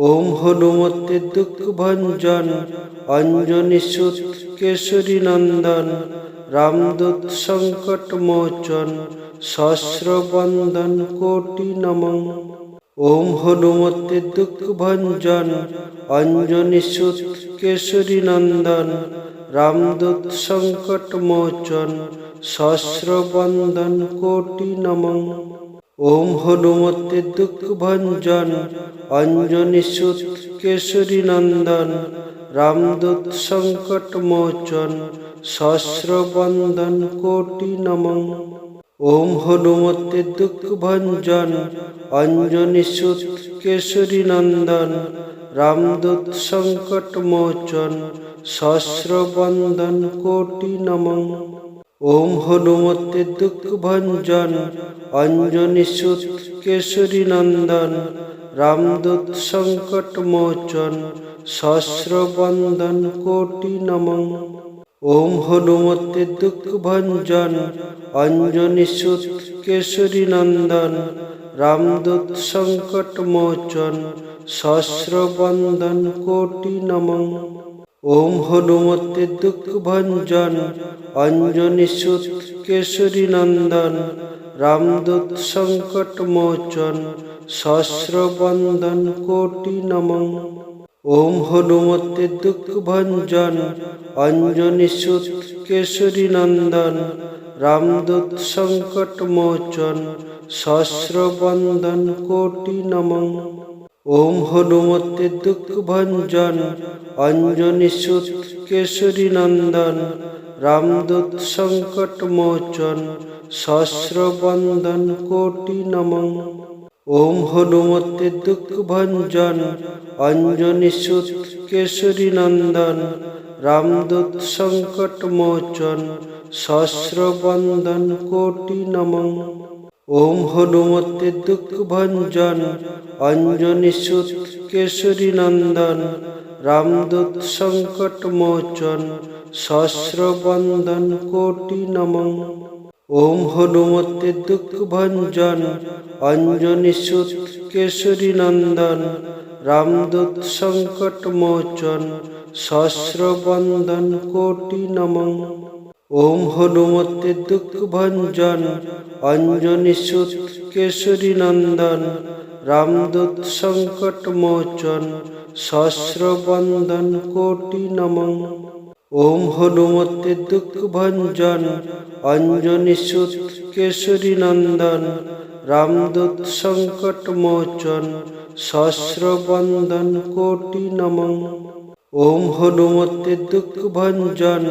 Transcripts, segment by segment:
ওম হনুমতে দুঃখভঞ্জন অঞ্জনীসুত কেশরী নন্দন রামদূত সংকট মোচন সহস্রবন্দন কোটি নমঃ। ওম হনুমতে দুঃখভঞ্জন অঞ্জনীসুত কেশরী নন্দন রামদূত সংকট মোচন সহস্রবন্দন কোটি নমঃ। ওম হনুমতে দুঃখভঞ্জন অঞ্জনীসুত কেশরী নন্দন রামদূত সংকট মোচন সহস্রবন্দন কোটি নমঃ। ওম হনুমতে দুঃখভঞ্জন অঞ্জনীসুত কেশরী নন্দন রামদূত সংকট মোচন সহস্রবন্দন কোটি নমঃ। ওম হনুমতে দুঃখভঞ্জন অঞ্জনীসুত কেশরী নন্দন রামদূত সংকট মোচন সহস্রবন্দন কোটি নমঃ। ওম হনুমতে দুঃখভঞ্জন অঞ্জনীসুত কেশরী নন্দন রামদূত সংকট মোচন সহস্রবন্দন কোটি নমঃ। ওম হনুমতে দুঃখভঞ্জন অঞ্জনীসুত কেশরী নন্দন রামদূত সংকট মোচন সহস্রবন্দন কোটি নমঃ। ওম হনুমতে দুঃখভঞ্জন অঞ্জনীসুত কেশরী নন্দন রামদূত সংকট মোচন সহস্রবন্দন কোটি নমঃ। ওম হনুমতে দুঃখভঞ্জন অঞ্জনীসুত কেশরী নন্দন রামদূত সংকট মোচন সহস্রবন্দন কোটি নমঃ। ওম হনুমতে দুঃখভঞ্জন অঞ্জনীসুত কেশরী নন্দন রামদূত সংকট মোচন সহস্রবন্দন কোটি নমঃ। ওম হনুমতে দুঃখভঞ্জন অঞ্জনীসুত কেশরী নন্দন রামদূত সংকট মোচন সহস্রবন্দন কোটি নমঃ। ওম হনুমতে দুঃখভঞ্জন অঞ্জনীসুত কেশরী নন্দন রামদূত সংকট মোচন সহস্রবন্দন কোটি নমঃ। ওম হনুমতে দুঃখভঞ্জন অঞ্জনীসুত কেশরী নন্দন রামদূত সংকট মোচন সহস্রবন্দন কোটি নমঃ। ওম হনুমতে দুঃখভঞ্জন অঞ্জনীসুত কেশরী নন্দন রামদূত সংকট মোচন সহস্রবন্দন কোটি নমঃ। ওম হনুমতে দুঃখভঞ্জন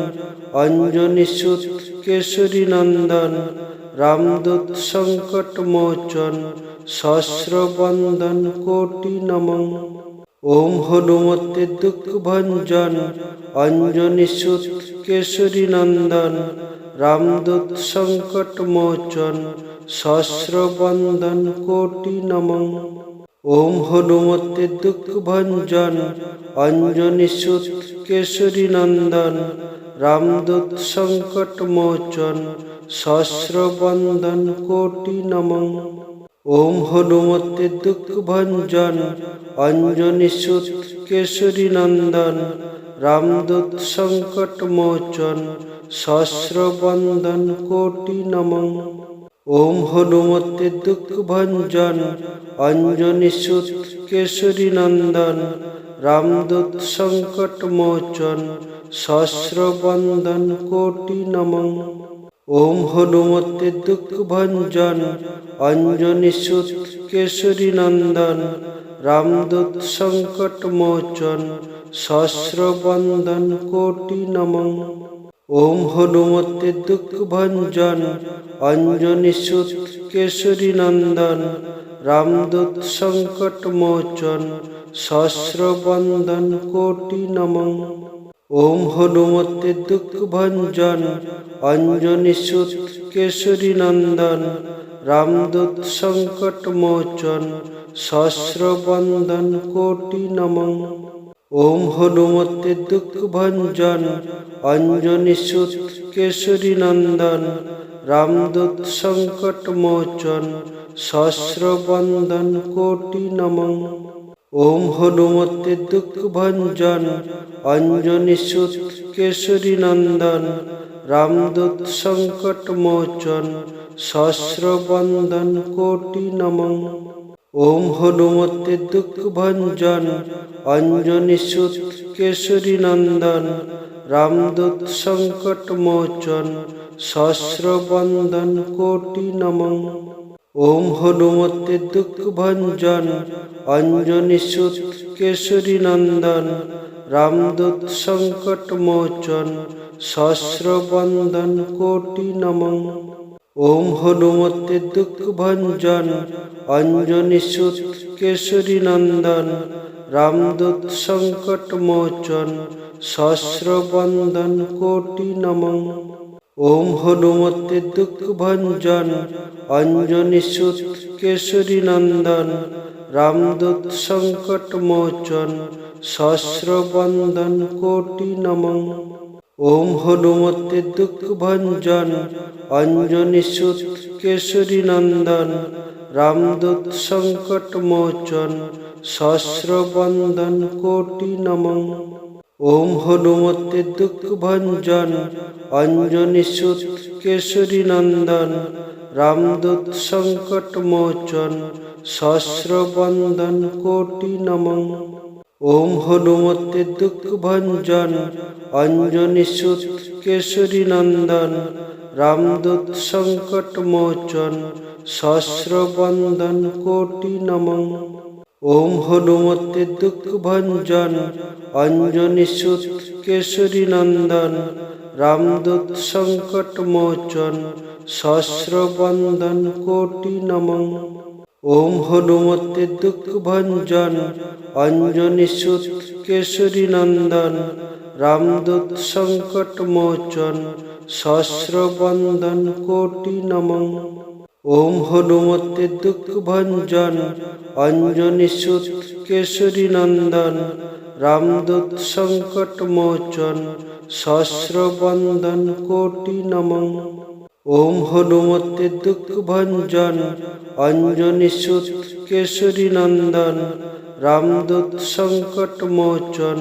অঞ্জনীসুত কেশরী নন্দন রামদূত সংকট মোচন সহস্রবন্দন কোটি নমঃ। ওম হনুমতে দুঃখভঞ্জন অঞ্জনীসুত কেশরী নন্দন রামদূত সংকট মোচন সহস্রবন্দন কোটি নমঃ। ওম হনুমতে দুঃখভঞ্জন অঞ্জনীসুত কেশরী নন্দন রামদূত সংকট মোচন সহস্রবন্দন কোটি নমঃ। ওম হনুমতে দুঃখভঞ্জন অঞ্জনীসুত কেশরী নন্দন রামদূত সংকট মোচন সহস্রবন্দন কোটি নমঃ। ওম হনুমতে দুঃখভঞ্জন অঞ্জনীসুত কেশরী নন্দন রামদূত সংকট মোচন সহস্রবন্দন কোটি নমঃ। ওম হনুমতে দুঃখভঞ্জন অঞ্জনীসুত কেশরী নন্দন রামদূত সংকট মোচন সহস্রবন্দন কোটি নমঃ। ওম হনুমতে দুঃখভঞ্জন অঞ্জনীসুত কেশরী নন্দন রামদূত সংকট মোচন সহস্রবন্দন কোটি নমঃ। ওম হনুমতে দুঃখভঞ্জন অঞ্জনীসুত কেশরী নন্দন রামদূত সংকট মোচন সহস্রবন্দন কোটি নমঃ। ওম হনুমতে দুঃখভঞ্জন অঞ্জনীসুত কেশরী নন্দন রামদূত সংকট মোচন সহস্রবন্দন কোটি নমঃ। ওম হনুমতে দুঃখভঞ্জন অঞ্জনী সুত কেশরী নন্দন রামদূত সংকট মোচন সহস্র বন্দন কোটি নমঃ। ওম হনুমতে দুঃখভঞ্জন অঞ্জনী সুত কেশরী নন্দন রামদূত সংকট মোচন সহস্র বন্দন কোটি নমঃ। ওম হনুমতে দুঃখভঞ্জন অঞ্জনী সুত কেশরী নন্দন রামদূত সংকট মোচন সহস্র বন্দন কোটি নমঃ। ওম হনুমতে দুঃখভঞ্জন অঞ্জনী সুত কেশরী নন্দন রামদূত সংকট মোচন সহস্র বন্দন কোটি নমঃ। ওম হনুমতে দুঃখভঞ্জন অঞ্জনী সুত কেশরী নন্দন রামদূত সংকট মোচন সহস্র বন্দন কোটি নমঃ। ওম হনুমতে দুঃখভঞ্জন অঞ্জনী সুত কেশরী নন্দন রামদূত সংকট মোচন সহস্র বন্দন কোটি নমঃ। ওম হনুমতে দুঃখভঞ্জন অঞ্জনী সুত কেশরী নন্দন রামদূত সংকট মোচন সহস্র বন্দন কোটি নমঃ। ওম হনুমতে দুঃখভঞ্জন অঞ্জনী সুত কেশরী নন্দন রামদূত সংকট মোচন সহস্র বন্দন কোটি নমঃ। ওম হনুমতে দুঃখভঞ্জন অঞ্জনী সুত কেশরী নন্দন রামদূত সংকট মোচন সহস্র বন্দন কোটি নমঃ। ওম হনুমতে দুঃখভঞ্জন অঞ্জনী সুত কেশরী নন্দন রামদূত সংকট মোচন সহস্র বন্দন কোটি নমঃ। ওম হনুমতে দুঃখভঞ্জন অঞ্জনী সুত কেশরী নন্দন রামদূত সংকট মোচন সহস্র বন্দন কোটি নমঃ। ওম হনুমতে দুঃখভঞ্জন অঞ্জনী সুত কেশরী নন্দন রামদূত সংকট মোচন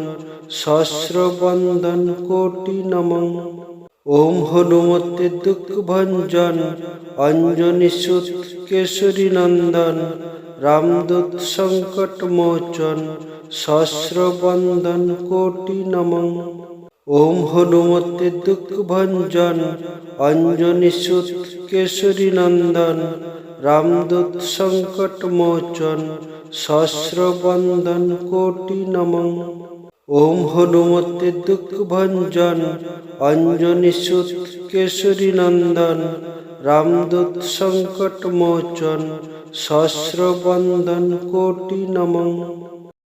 সহস্র বন্দন কোটি নমঃ। ওম হনুমতে দুঃখভঞ্জন অঞ্জনী সুত কেশরী নন্দন রামদূত সংকট মোচন সহস্র বন্দন কোটি নমঃ। ওম হনুমতে দুঃখভঞ্জন অঞ্জনী সুত কেশরী নন্দন রামদূত সংকট মোচন সহস্র বন্দন কোটি নমঃ। ওম হনুমতে দুঃখভঞ্জন অঞ্জনী সুত কেশরী নন্দন রামদূত সংকট মোচন সহস্র বন্দন কোটি নমঃ।